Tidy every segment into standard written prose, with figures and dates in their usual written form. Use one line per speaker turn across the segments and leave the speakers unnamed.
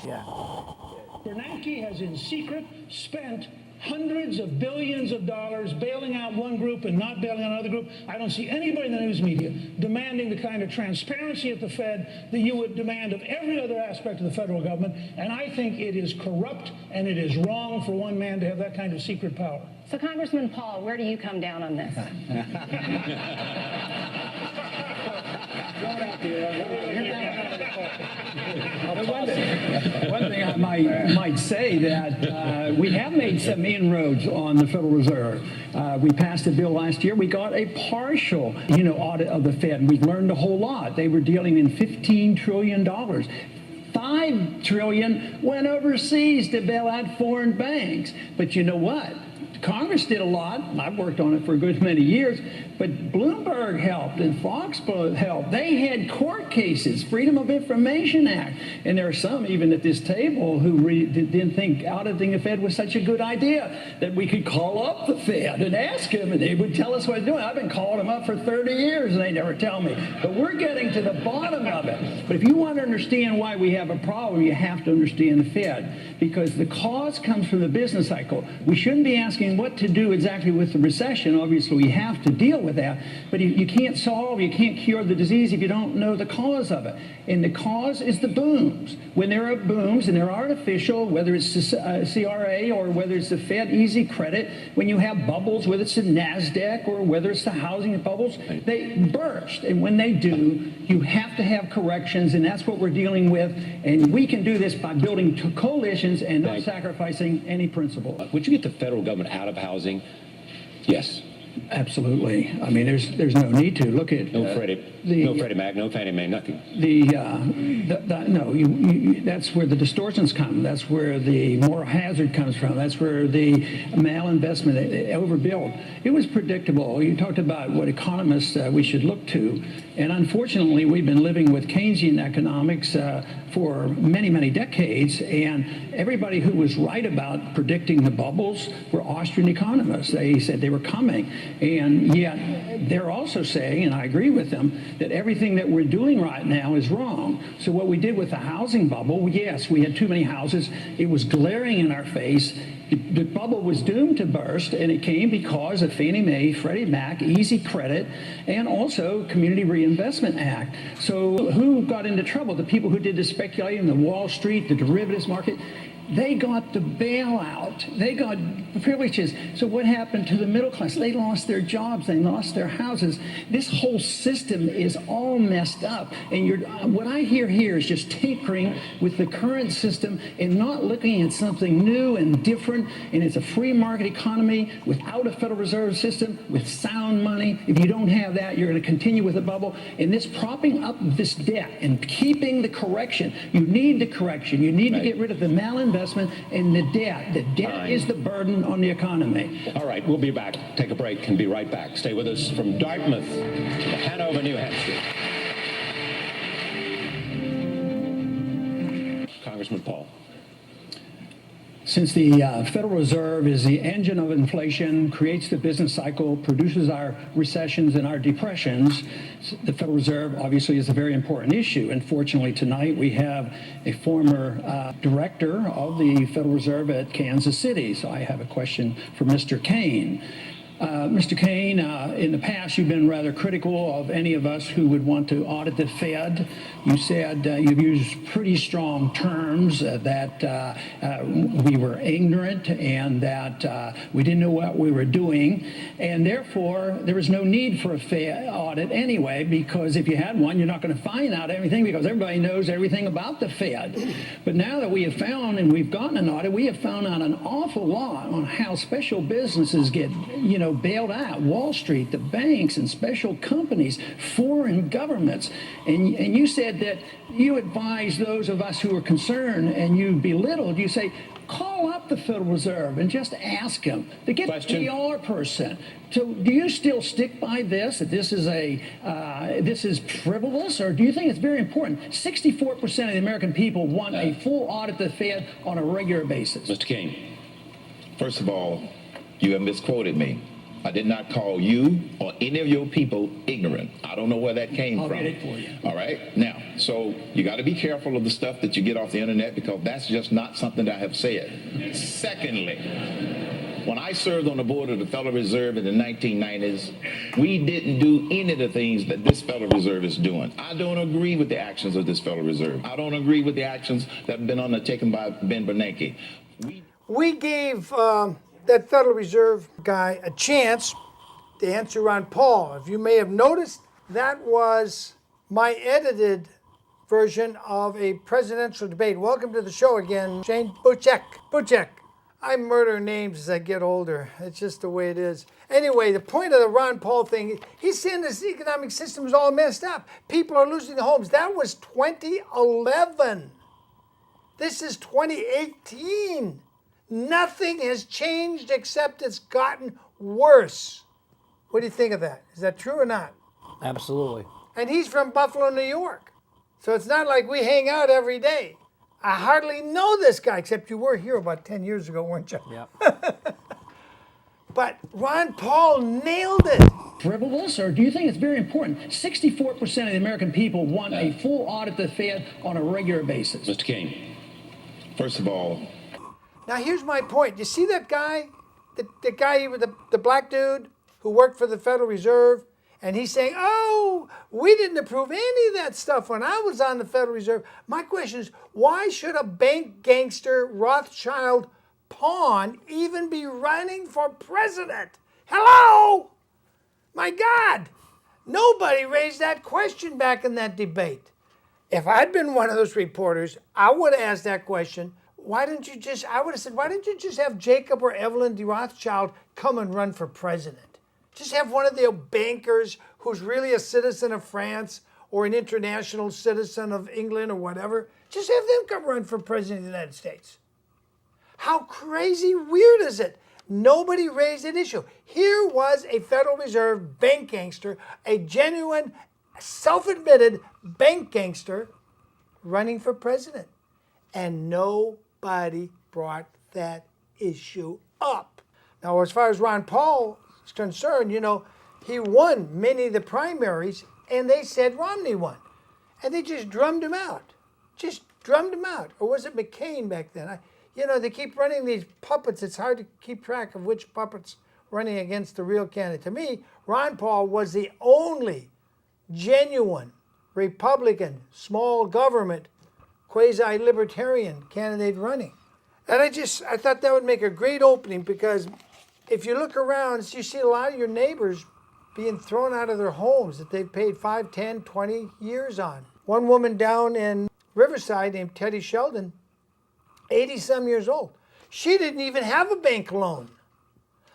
Jack.
Bernanke has in secret spent hundreds of billions of dollars bailing out one group and not bailing out another group. I don't see anybody in the news media demanding the kind of transparency at the Fed that you would demand of every other aspect of the federal government. And I think it is corrupt and it is wrong for one man to have that kind of secret power.
So, Congressman Paul, where do you come down on this?
One thing I might say that we have made some inroads on the Federal Reserve. We passed a bill last year. We got a partial, audit of the Fed. We've learned a whole lot. They were dealing in $15 trillion. $5 trillion went overseas to bail out foreign banks. But you know what? Congress did a lot. I've worked on it for a good many years, but Bloomberg helped and Fox helped. They had court cases, Freedom of Information Act, and there are some even at this table who didn't think auditing the Fed was such a good idea, that we could call up the Fed and ask them, and they would tell us what they're doing. I've been calling them up for 30 years, and they never tell me. But we're getting to the bottom of it. But if you want to understand why we have a problem, you have to understand the Fed, because the cause comes from the business cycle. We shouldn't be asking what to do exactly with the recession. Obviously, we have to deal with that, but you can't cure the disease if you don't know the cause of it. And the cause is the booms. When there are booms, and they're artificial, whether it's the CRA or whether it's the Fed easy credit, when you have bubbles, whether it's the NASDAQ or whether it's the housing bubbles, they burst. And when they do, you have to have corrections, and that's what we're dealing with. And we can do this by building coalitions and not sacrificing any principle.
Would you get the federal government out of housing? Yes.
Absolutely. I mean, there's no need to. Look at
no Freddie Mac, no Fannie Mae, nothing.
That's where the distortions come. That's where the moral hazard comes from. That's where the malinvestment, overbuilt. It was predictable. You talked about what economists we should look to, and unfortunately, we've been living with Keynesian economics for many, many decades, and everybody who was right about predicting the bubbles were Austrian economists. They said they were coming, and yet they're also saying, and I agree with them, that everything that we're doing right now is wrong. So what we did with the housing bubble, yes, we had too many houses. It was glaring in our face. The bubble was doomed to burst, and it came because of Fannie Mae, Freddie Mac, easy credit, and also Community Reinvestment Act. So who got into trouble? The people who did the speculating, the Wall Street, the derivatives market. They got the bailout. They got privileges. So what happened to the middle class? They lost their jobs. They lost their houses. This whole system is all messed up. And what I hear here is just tinkering with the current system and not looking at something new and different. And it's a free market economy without a Federal Reserve System, with sound money. If you don't have that, you're going to continue with the bubble. And this propping up this debt and keeping the correction. You need the correction. You need to get rid of the malinvestment and the debt. The debt is the burden on the economy.
All right, we'll be back. Take a break and be right back. Stay with us from Dartmouth to Hanover, New Hampshire. Congressman Paul.
Since the Federal Reserve is the engine of inflation, creates the business cycle, produces our recessions and our depressions, the Federal Reserve obviously is a very important issue. Unfortunately, tonight we have a former director of the Federal Reserve at Kansas City. So I have a question for Mr. Kaine. Mr. Kaine, in the past, you've been rather critical of any of us who would want to audit the Fed. You said you've used pretty strong terms that we were ignorant and that we didn't know what we were doing. And therefore, there was no need for a Fed audit anyway, because if you had one, you're not going to find out everything because everybody knows everything about the Fed. But now that we have found and we've gotten an audit, we have found out an awful lot on how special businesses get, bailed out. Wall Street, the banks, and special companies, foreign governments. And you said that you advise those of us who are concerned and you belittled, you say, call up the Federal Reserve and just ask them to get a PR person. So do you still stick by this, that this is frivolous, or do you think it's very important? 64% of the American people want a full audit of the Fed on a regular basis.
Mr. Kaine.
First of all, you have misquoted me.
I did not call you or any of your people ignorant. I don't know where that came from.
I'll get it for you.
All right? Now, so you got to be careful of the stuff that you get off the internet because that's just not something that I have said. Secondly, when I served on the board of the Federal Reserve in the 1990s, we didn't do any of the things that this Federal Reserve is doing. I don't agree with the actions of this Federal Reserve. I don't agree with the actions that have bernanke undertaken by Ben Bernanke.
We gave that Federal Reserve guy a chance to answer Ron Paul. If you may have noticed, that was my edited version of a presidential debate. Welcome to the show again, Shane Buchek. I murder names as I get older. It's just the way it is. Anyway, the point of the Ron Paul thing, he's saying this economic system is all messed up. People are losing their homes. That was 2011. This is 2018. Nothing has changed except it's gotten worse. What do you think of that? Is that true or not?
Absolutely.
And he's from Buffalo, New York. So it's not like we hang out every day. I hardly know this guy, except you were here about 10 years ago, weren't you?
Yeah.
But Ron Paul nailed it.
Frivolous, or do you think it's very important? 64% of the American people want a full audit of the Fed on a regular basis.
Mr. King.
First of all,
Now here's my point. You see that guy, the guy with the black dude who worked for the Federal Reserve, and he's saying, "Oh, we didn't approve any of that stuff when I was on the Federal Reserve." My question is, why should a bank gangster Rothschild pawn even be running for president? Hello, my God, nobody raised that question back in that debate. If I'd been one of those reporters, I would have asked that question. I would have said, why didn't you just have Jacob or Evelyn de Rothschild come and run for president? Just have one of the bankers who's really a citizen of France or an international citizen of England or whatever. Just have them come run for president of the United States. How crazy weird is it? Nobody raised an issue. Here was a Federal Reserve bank gangster, a genuine, self-admitted bank gangster running for president. And nobody brought that issue up. Now, as far as Ron Paul is concerned, he won many of the primaries, and they said Romney won. And they just drummed him out. Or was it McCain back then? They keep running these puppets. It's hard to keep track of which puppet's running against the real candidate. To me, Ron Paul was the only genuine Republican, small government, quasi-libertarian candidate running. And I thought that would make a great opening, because if you look around, you see a lot of your neighbors being thrown out of their homes that they've paid 5, 10, 20 years on. One woman down in Riverside named Teddy Sheldon, 80-some years old. She didn't even have a bank loan.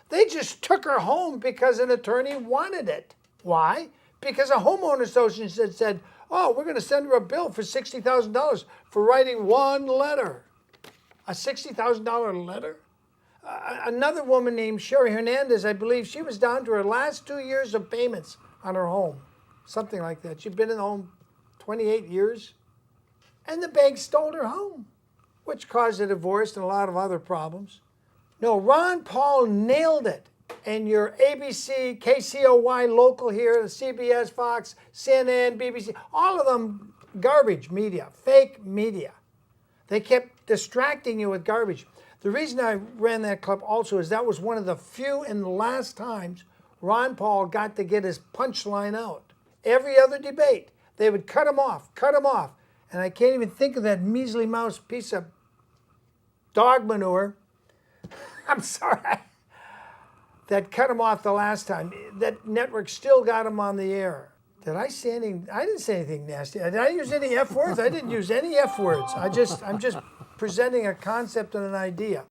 They just took her home because an attorney wanted it. Why? Because a homeowner association said, "Oh, we're going to send her a bill for $60,000 for writing one letter." A $60,000 letter? Another woman named Sherry Hernandez, I believe, she was down to her last 2 years of payments on her home. Something like that. She'd been in the home 28 years. And the bank stole her home, which caused a divorce and a lot of other problems. No, Ron Paul nailed it. And your ABC, KCOY local here, the CBS, Fox, CNN, BBC, all of them garbage media, fake media. They kept distracting you with garbage. The reason I ran that clip also is that was one of the few and the last times Ron Paul got to get his punchline out. Every other debate, they would cut him off. And I can't even think of that measly mouse piece of dog manure. I'm sorry. That cut him off the last time. That network still got him on the air. Did I say anything? I didn't say anything nasty. Did I use any F words? I didn't use any F words. I'm just presenting a concept and an idea.